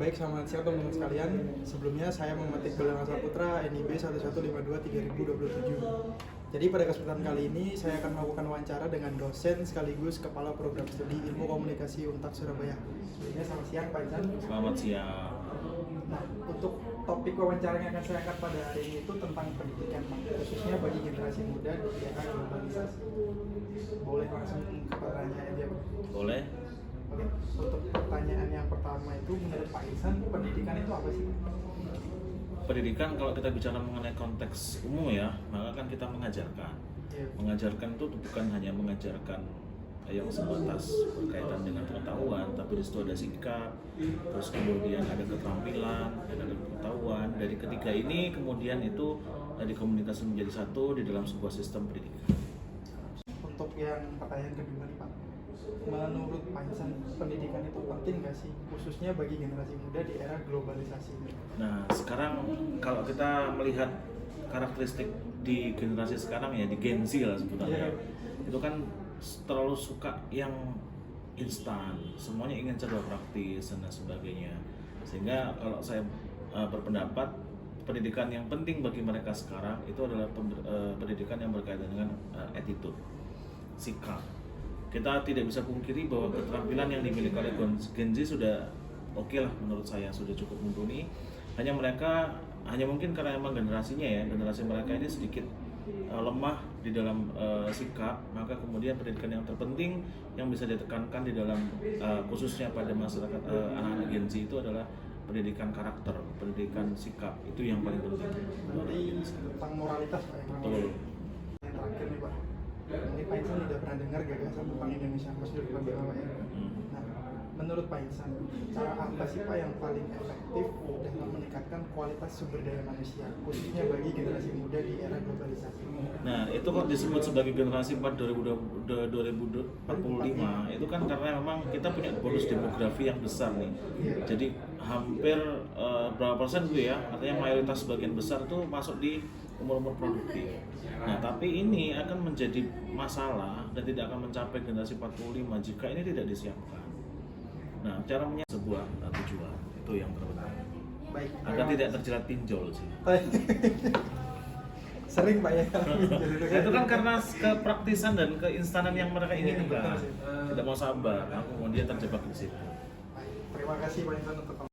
Baik, selamat siang teman-teman sekalian. Sebelumnya saya memetik gelar Saputra NIB 1152-2027. Jadi pada kesempatan kali ini saya akan melakukan wawancara dengan dosen sekaligus Kepala Program Studi Ilmu Komunikasi Untak Surabaya. Sebelumnya selamat siang Pak Insan. Selamat siang. Nah, untuk topik wawancara yang akan saya angkat pada hari ini itu tentang pendidikan, khususnya bagi generasi muda di era globalisasi. Boleh langsung ke pertanyaan aja, Pak? Boleh. Oke, untuk pertanyaan yang pertama itu menurut Pak Ihsan, pendidikan itu apa sih? Pendidikan kalau kita bicara mengenai konteks umum ya, maka kan kita mengajarkan. Ya. Mengajarkan itu bukan hanya mengajarkan yang sebatas berkaitan dengan pengetahuan, tapi di situ ada sikap, terus kemudian ada keterampilan, dan ada pengetahuan. Dari ketiga ini kemudian itu dikomunikasi menjadi satu di dalam sebuah sistem pendidikan. Untuk yang pertanyaan kedua nih Pak, menurut Pak Ihsan pendidikan itu penting nggak sih, khususnya bagi generasi muda di era globalisasi ini? Nah, sekarang kalau kita melihat karakteristik di generasi sekarang ya, di Gen Z lah sebetulnya, itu kan terlalu suka yang instan, semuanya ingin serba praktis dan sebagainya. Sehingga kalau saya berpendapat pendidikan yang penting bagi mereka sekarang itu adalah pendidikan yang berkaitan dengan attitude, sikap. Kita tidak bisa pungkiri bahwa keterampilan yang dimiliki oleh Gen Z sudah oke lah menurut saya, sudah cukup mumpuni. Hanya mungkin karena emang generasi mereka ini sedikit lemah di dalam sikap, maka kemudian pendidikan yang terpenting yang bisa ditekankan di dalam khususnya pada masyarakat anak-anak Gen Z itu adalah pendidikan karakter, pendidikan sikap, itu yang paling penting. Berarti tentang moralitas Pak. Betul. Yang terakhir nih Pak, ini Pak Ihsan udah pernah dengar gagasan tentang Indonesia Emas 2045 ya? Nah, menurut Pak Ihsan, cara apa sih Pak yang paling efektif dalam meningkatkan kualitas sumber daya manusia, khususnya bagi generasi muda di era globalisasi? Nah, itu kok disebut sebagai generasi 4 2045 itu kan karena memang kita punya bonus demografi yang besar nih. Jadi hampir berapa persen gitu ya, artinya mayoritas sebagian besar tuh masuk di umur-umur produktif. Nah, tapi ini akan menjadi masalah dan tidak akan mencapai generasi 45 jika ini tidak disiapkan. Nah, cara sebuah tujuan itu yang terpenting. Baik, Agar tidak terjerat pinjol sih. Sering Pak ya. Itu kan karena kepraktisan dan keinstanan yang mereka inginkan. Tidak mau sabar, kemudian terjebak di situ. Terima kasih Pak Ihsan untuk